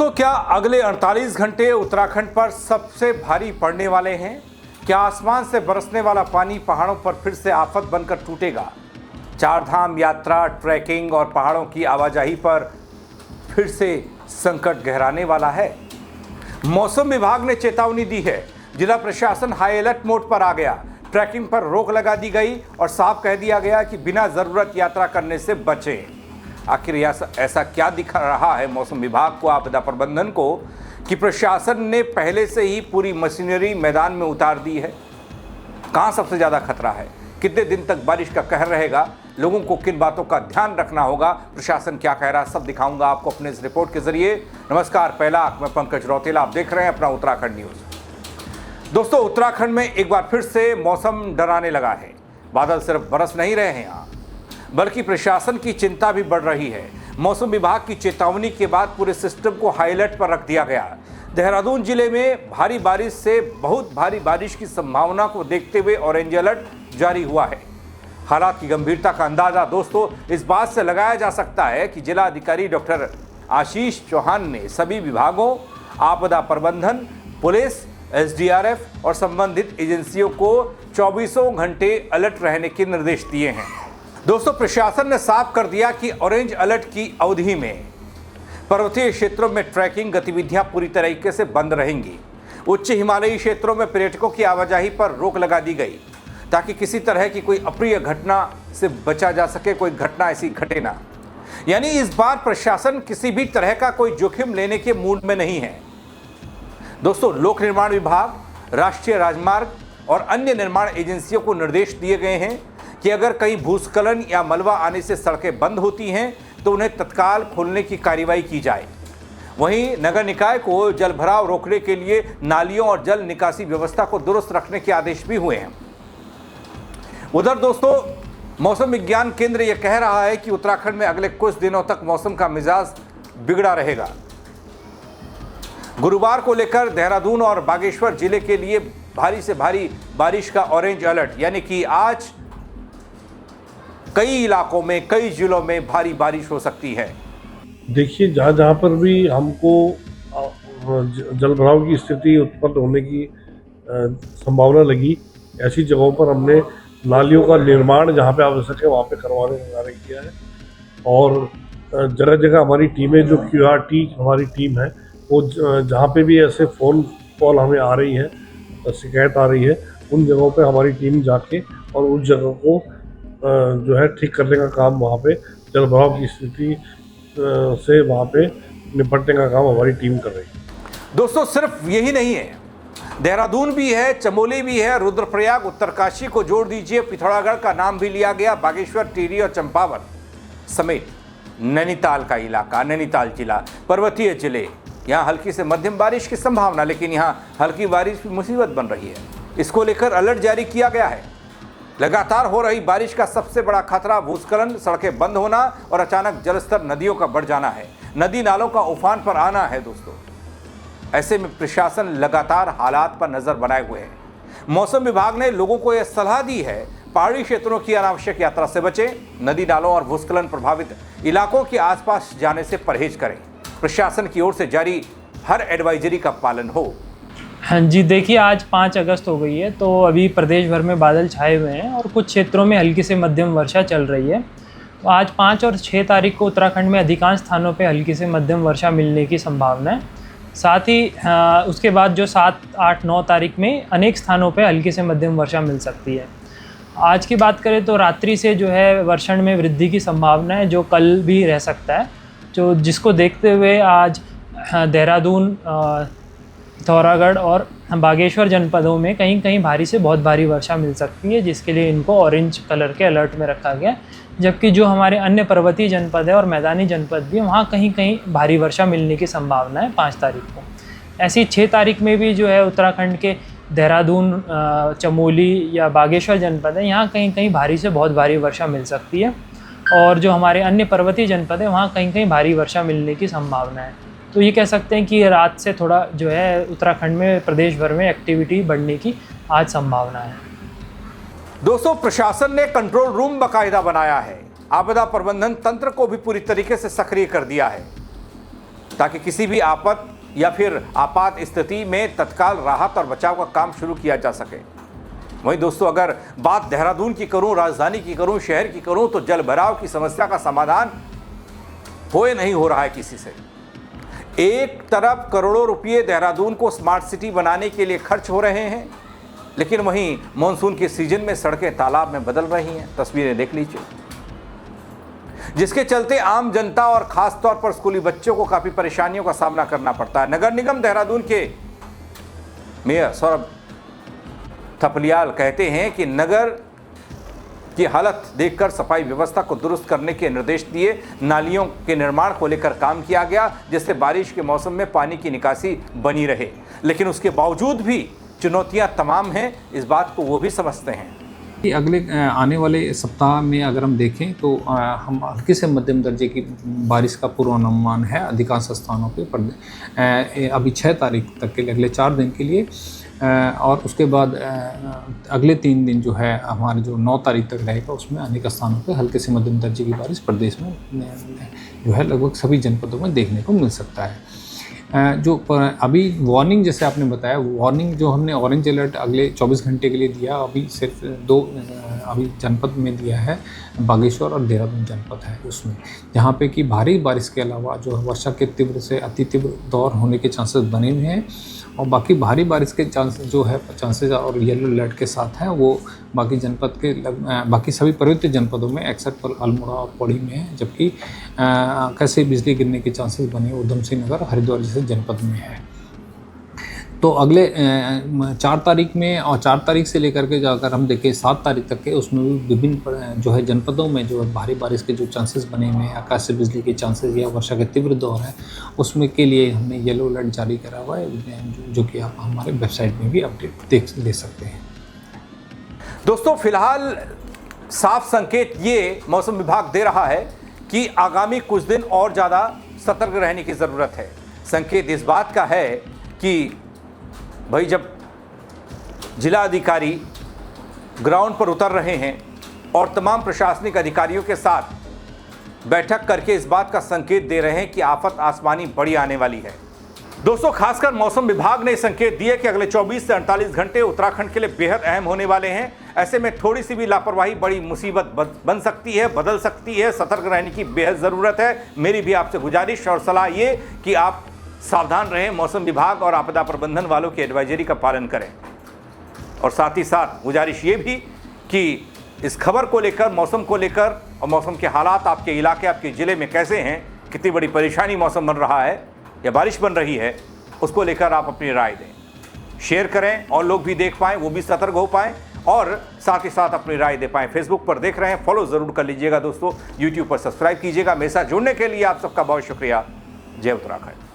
दोस्तों, क्या अगले 48 घंटे उत्तराखंड पर सबसे भारी पड़ने वाले हैं? क्या आसमान से बरसने वाला पानी पहाड़ों पर फिर से आफत बनकर टूटेगा? चार धाम यात्रा, ट्रैकिंग और पहाड़ों की आवाजाही पर फिर से संकट गहराने वाला है। मौसम विभाग ने चेतावनी दी है। जिला प्रशासन हाई अलर्ट मोड पर आ गया। ट्रैकिंग पर रोक लगा दी गई और साफ कह दिया गया कि बिना जरूरत यात्रा करने से बचें। आखिर ऐसा क्या दिखा रहा है मौसम विभाग को, आपदा प्रबंधन को, कि प्रशासन ने पहले से ही पूरी मशीनरी मैदान में उतार दी है? कहां सबसे ज्यादा खतरा है? कितने दिन तक बारिश का कहर रहेगा? लोगों को किन बातों का ध्यान रखना होगा? प्रशासन क्या कह रहा है, सब दिखाऊंगा आपको अपने इस रिपोर्ट के जरिए। नमस्कार, पहला मैं पंकज रौतेला, आप देख रहे हैं अपना उत्तराखंड न्यूज। दोस्तों, उत्तराखंड में एक बार फिर से मौसम डराने लगा है। बादल सिर्फ बरस नहीं रहे हैं यहाँ, बल्कि प्रशासन की चिंता भी बढ़ रही है। मौसम विभाग की चेतावनी के बाद पूरे सिस्टम को हाई अलर्ट पर रख दिया गया। देहरादून जिले में भारी बारिश से बहुत भारी बारिश की संभावना को देखते हुए ऑरेंज अलर्ट जारी हुआ है। हालात की गंभीरता का अंदाजा दोस्तों इस बात से लगाया जा सकता है कि जिला अधिकारी डॉक्टर आशीष चौहान ने सभी विभागों, आपदा प्रबंधन, पुलिस, एसडीआरएफ और संबंधित एजेंसियों को 24 घंटे अलर्ट रहने के निर्देश दिए हैं। दोस्तों, प्रशासन ने साफ कर दिया कि ऑरेंज अलर्ट की अवधि में पर्वतीय क्षेत्रों में ट्रैकिंग गतिविधियां पूरी तरीके से बंद रहेंगी। उच्च हिमालयी क्षेत्रों में पर्यटकों की आवाजाही पर रोक लगा दी गई ताकि किसी तरह की कोई अप्रिय घटना से बचा जा सके, कोई घटना ऐसी घटे ना। यानी इस बार प्रशासन किसी भी तरह का कोई जोखिम लेने के मूड में नहीं है। दोस्तों, लोक निर्माण विभाग, राष्ट्रीय राजमार्ग और अन्य निर्माण एजेंसियों को निर्देश दिए गए हैं कि अगर कहीं भूस्खलन या मलबा आने से सड़कें बंद होती हैं तो उन्हें तत्काल खोलने की कार्रवाई की जाए। वहीं नगर निकाय को जलभराव रोकने के लिए नालियों और जल निकासी व्यवस्था को दुरुस्त रखने के आदेश भी हुए हैं। उधर दोस्तों, मौसम विज्ञान केंद्र यह कह रहा है कि उत्तराखंड में अगले कुछ दिनों तक मौसम का मिजाज बिगड़ा रहेगा। गुरुवार को लेकर देहरादून और बागेश्वर जिले के लिए भारी से भारी बारिश का ऑरेंज अलर्ट, यानी कि आज कई इलाकों में, कई जिलों में भारी बारिश हो सकती है। देखिए, जहाँ जहाँ पर भी हमको जलभराव की स्थिति उत्पन्न होने की संभावना लगी, ऐसी जगहों पर हमने नालियों का निर्माण जहाँ पे आवश्यक है वहाँ पे करवाने का कार्य किया है। और जगह जगह हमारी टीमें, जो QRT हमारी टीम है, वो जहाँ पे भी ऐसे फ़ोन कॉल हमें आ रही है, शिकायत आ रही है, उन जगहों पे हमारी टीम जाके और उस जगह को जो है ठीक करने का काम, वहाँ पे जलभराव की स्थिति से वहाँ पे निपटने का काम हमारी टीम कर रही है। दोस्तों, सिर्फ यही नहीं है, देहरादून भी है, चमोली भी है, रुद्रप्रयाग, उत्तरकाशी को जोड़ दीजिए, पिथौरागढ़ का नाम भी लिया गया, बागेश्वर, टिहरी और चंपावत समेत नैनीताल का इलाका, नैनीताल जिला, पर्वतीय जिले, यहाँ हल्की से मध्यम बारिश की संभावना, लेकिन यहाँ हल्की बारिश भी मुसीबत बन रही है। इसको लेकर अलर्ट जारी किया गया है। लगातार हो रही बारिश का सबसे बड़ा खतरा भूस्खलन, सड़कें बंद होना और अचानक जलस्तर नदियों का बढ़ जाना है, नदी नालों का उफान पर आना है। दोस्तों, ऐसे में प्रशासन लगातार हालात पर नजर बनाए हुए है। मौसम विभाग ने लोगों को यह सलाह दी है, पहाड़ी क्षेत्रों की अनावश्यक यात्रा से बचें, नदी नालों और भूस्खलन प्रभावित इलाकों के आसपास जाने से परहेज करें। प्रशासन की ओर से जारी हर एडवाइजरी का पालन हो। हाँ जी, देखिए, आज 5 अगस्त हो गई है, तो अभी प्रदेश भर में बादल छाए हुए हैं और कुछ क्षेत्रों में हल्की से मध्यम वर्षा चल रही है। तो आज 5 और 6 तारीख को उत्तराखंड में अधिकांश स्थानों पे हल्की से मध्यम वर्षा मिलने की संभावना है। साथ ही उसके बाद जो 7, 8, 9 तारीख में अनेक स्थानों पे हल्की से मध्यम वर्षा मिल सकती है। आज की बात करें तो रात्रि से जो है वर्षण में वृद्धि की संभावना है, जो कल भी रह सकता है, जिसको देखते हुए आज देहरादून, पिथौरागढ़ और बागेश्वर जनपदों में कहीं कहीं भारी से बहुत भारी वर्षा मिल सकती है, जिसके लिए इनको ऑरेंज कलर के अलर्ट में रखा गया। जबकि जो हमारे अन्य पर्वतीय जनपद है और मैदानी जनपद भी, वहाँ कहीं कहीं भारी वर्षा मिलने की संभावना है 5 तारीख को। ऐसी 6 तारीख में भी जो है उत्तराखंड के देहरादून, चमोली या बागेश्वर जनपद है, यहाँ कहीं कहीं भारी से बहुत भारी वर्षा मिल सकती है। और जो हमारे अन्य पर्वतीय जनपद है, वहाँ कहीं कहीं भारी वर्षा मिलने की संभावना है। तो ये कह सकते हैं कि रात से थोड़ा जो है उत्तराखंड में, प्रदेश भर में एक्टिविटी बढ़ने की आज संभावना है। दोस्तों, प्रशासन ने कंट्रोल रूम बाकायदा बनाया है। आपदा प्रबंधन तंत्र को भी पूरी तरीके से सक्रिय कर दिया है। ताकि किसी भी आफत या फिर आपात स्थिति में तत्काल राहत और बचाव का काम शुरू किया जा सके। वहीं दोस्तों, अगर बात देहरादून की करूं, राजधानी की करूं, शहर की करूं, तो जल भराव की समस्या का समाधान नहीं हो रहा है किसी से। एक तरफ करोड़ों रुपये देहरादून को स्मार्ट सिटी बनाने के लिए खर्च हो रहे हैं, लेकिन वहीं मानसून के सीजन में सड़कें तालाब में बदल रही हैं। तस्वीरें देख लीजिए, जिसके चलते आम जनता और खास तौर पर स्कूली बच्चों को काफी परेशानियों का सामना करना पड़ता है। नगर निगम देहरादून के मेयर सौरभ थपलियाल कहते हैं कि नगर की हालत देखकर सफाई व्यवस्था को दुरुस्त करने के निर्देश दिए। नालियों के निर्माण को लेकर काम किया गया, जिससे बारिश के मौसम में पानी की निकासी बनी रहे, लेकिन उसके बावजूद भी चुनौतियां तमाम हैं। इस बात को वो भी समझते हैं। अगले आने वाले सप्ताह में अगर हम देखें तो हम हल्की से मध्यम दर्जे की बारिश का पूर्वानुमान है अधिकांश स्थानों पे अभी 6 तारीख तक के लिए, अगले 4 दिन के लिए, और उसके बाद अगले 3 दिन जो है हमारे जो 9 तारीख तक रहेगा, उसमें अनेक स्थानों पे हल्के से मध्यम दर्जे की बारिश प्रदेश में जो है लगभग सभी जनपदों में देखने को मिल सकता है। जो अभी वार्निंग जैसे आपने बताया, वार्निंग जो हमने ऑरेंज अलर्ट अगले 24 घंटे के लिए दिया, अभी सिर्फ 2 अभी जनपद में दिया है, बागेश्वर और देहरादून जनपद है उसमें, जहाँ पे कि भारी बारिश के अलावा जो वर्षा के तीव्र से अति तीव्र दौर होने के चांसेस बने हुए हैं, और बाकी भारी बारिश के चांसेस और येलो अलर्ट के साथ हैं वो बाकी जनपद के बाकी सभी पर्वतीय जनपदों में एक्सेप्ट पर अल्मोड़ा और पौड़ी में है, जबकि कैसे बिजली गिरने के चांसेस बने उधम सिंह नगर, हरिद्वार जैसे जनपद में है। तो अगले 4 तारीख में और 4 तारीख से लेकर के अगर हम देखें 7 तारीख तक के, उसमें भी विभिन्न जो है जनपदों में जो भारी बारिश के जो चांसेस बने हुए हैं, आकाश से बिजली के चांसेस या वर्षा के तीव्र दौर है, उसमें के लिए हमने येलो अलर्ट जारी करा हुआ है, जो कि आप हमारे वेबसाइट में भी अपडेट ले सकते हैं। दोस्तों, फिलहाल साफ संकेत ये मौसम विभाग दे रहा है कि आगामी कुछ दिन और ज़्यादा सतर्क रहने की ज़रूरत है। संकेत इस बात का है कि भाई जब जिला अधिकारी ग्राउंड पर उतर रहे हैं और तमाम प्रशासनिक अधिकारियों के साथ बैठक करके इस बात का संकेत दे रहे हैं कि आफत आसमानी बड़ी आने वाली है। दोस्तों, खासकर मौसम विभाग ने संकेत दिए कि अगले 24 से 48 घंटे उत्तराखंड के लिए बेहद अहम होने वाले हैं। ऐसे में थोड़ी सी भी लापरवाही बड़ी मुसीबत बन सकती है, बदल सकती है। सतर्क रहने की बेहद ज़रूरत है। मेरी भी आपसे गुजारिश और सलाह ये कि आप सावधान रहें, मौसम विभाग और आपदा प्रबंधन वालों की एडवाइजरी का पालन करें। और साथ ही साथ गुजारिश ये भी कि इस खबर को लेकर, मौसम को लेकर और मौसम के हालात आपके इलाके, आपके ज़िले में कैसे हैं, कितनी बड़ी परेशानी मौसम बन रहा है या बारिश बन रही है, उसको लेकर आप अपनी राय दें, शेयर करें और लोग भी देख पाएँ, वो भी सतर्क हो पाएँ और साथ ही साथ अपनी राय दे पाएँ। फेसबुक पर देख रहे हैं, फॉलो ज़रूर कर लीजिएगा दोस्तों। यूट्यूब पर सब्सक्राइब कीजिएगा। मेरे साथ जुड़ने के लिए आप सबका बहुत शुक्रिया। जय उत्तराखंड।